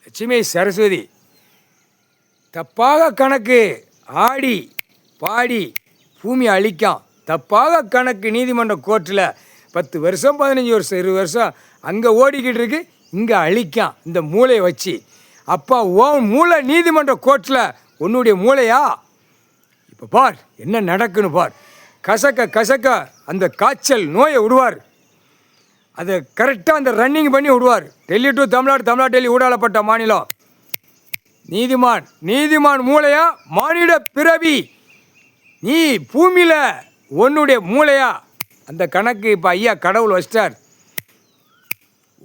லட்சுமி சரஸ்வதி தப்பாக கணக்கு ஆடி பாடி பூமி அழிக்கான். தப்பாக கணக்கு நீதிமன்ற கோர்ட்டில் 10 வருஷம் 15 வருஷம் 20 வருஷம் அங்கே ஓடிக்கிட்டு இருக்கு, இங்கே அழிக்கான் இந்த மூளையை வச்சு. அப்பா ஓன் மூளை நீதிமன்ற கோர்ட்டில் உன்னுடைய மூளையா? இப்போ பார் என்ன நடக்குன்னு பார். கசக்க கசக்க அந்த காய்ச்சல் நோயை விடுவார். அதை கரெக்டாக அந்த ரன்னிங் பண்ணி விடுவார். டெல்லி டு தமிழ்நாடு, தமிழ்நாடு டெல்லி ஊடாளப்பட்ட மாநிலம். நீதிமான் மூளையா மானிட பிறவி? நீ பூமியில் உன்னுடைய மூளையா? அந்த கணக்கு இப்போ ஐயா கடவுள் வச்சிட்டார்.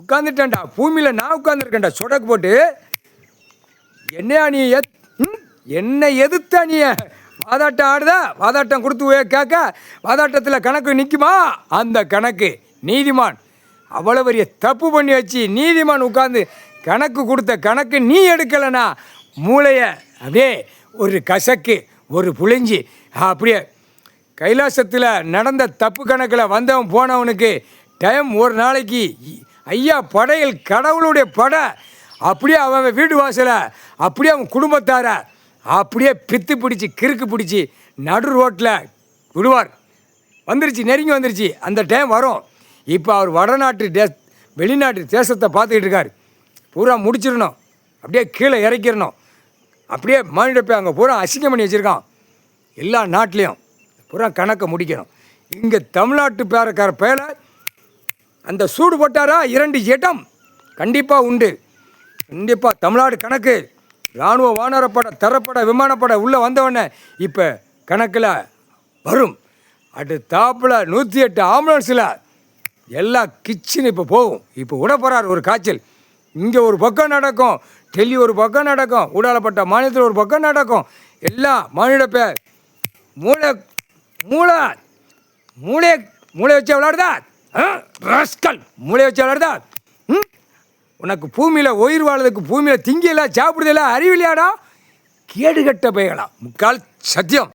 உட்காந்துட்டேன்டா பூமியில், நான் உட்காந்துருக்கேன்டா சொடக்கு போட்டு. என்னையா நீ என்னை எதிர்த்த நீ வாதாட்டம் ஆடுதா? வாதாட்டம் கொடுத்து கேட்க வாதாட்டத்தில் கணக்கு நிற்குமா? அந்த கணக்கு நீதிமான் அவ்வளோ பெரிய தப்பு பண்ணி வச்சு நீதிமான் உட்காந்து கணக்கு கொடுத்த கணக்கு நீ எடுக்கலைனா மூளையை அப்படியே ஒரு கசக்கு ஒரு புளிஞ்சி அப்படியே கைலாசத்தில் நடந்த தப்பு கணக்கில் வந்தவன் போனவனுக்கு டைம் ஒரு நாளைக்கு ஐயா படையில் கடவுளுடைய படை அப்படியே அவன் வீடு வாசலை அப்படியே அவன் குடும்பத்தார அப்படியே பித்து பிடிச்சி கிறுக்கு பிடிச்சி நடு ரோட்டில் விடுவார். வந்துருச்சு, நெருங்கி வந்துருச்சு, அந்த டைம் வரும். இப்போ அவர் வடநாட்டு வெளிநாட்டு தேசத்தை பார்த்துக்கிட்டு இருக்கார். பூரா முடிச்சிடணும், அப்படியே கீழே இறக்கிடணும். அப்படியே மானிடப்பை அங்கே பூரா அசிங்கம் பண்ணி வச்சுருக்கான். எல்லா நாட்டிலையும் பூரா கணக்கை முடிக்கணும். இங்கே தமிழ்நாட்டு பேரக்கார பேரை அந்த சூடு போட்டாரா 2 இடம் கண்டிப்பாக உண்டு. கண்டிப்பாக தமிழ்நாடு கணக்கு இராணுவ வானரப்படை தரப்பட விமானப்படை உள்ளே வந்தவொடனே இப்போ கணக்கில் வரும். அடுத்தாப்பில் 108 ஆம்புலன்ஸில் எல்லா கிச்சனு இப்போ போகும். இப்போ விட போகிறார் ஒரு காய்ச்சல். இங்கே ஒரு பக்கம் நடக்கும், டெல்லி ஒரு பக்கம் நடக்கும், ஊடாளப்பட்ட மாநிலத்தில் ஒரு பக்கம் நடக்கும். எல்லாம் மானிடப்பே மூளை மூளை மூளை மூளை வச்சு விளாடுதா? ராஸ்கல் மூளை வச்சு விளாடுதா? உனக்கு பூமியில் உயிர் வாழ்றதுக்கு பூமியில் திங்கியெல்லாம் சாப்பிடுதெல்லாம் அறிவில்லையாடா? கேடுகட்ட பயங்களா முக்கால் சத்தியம்.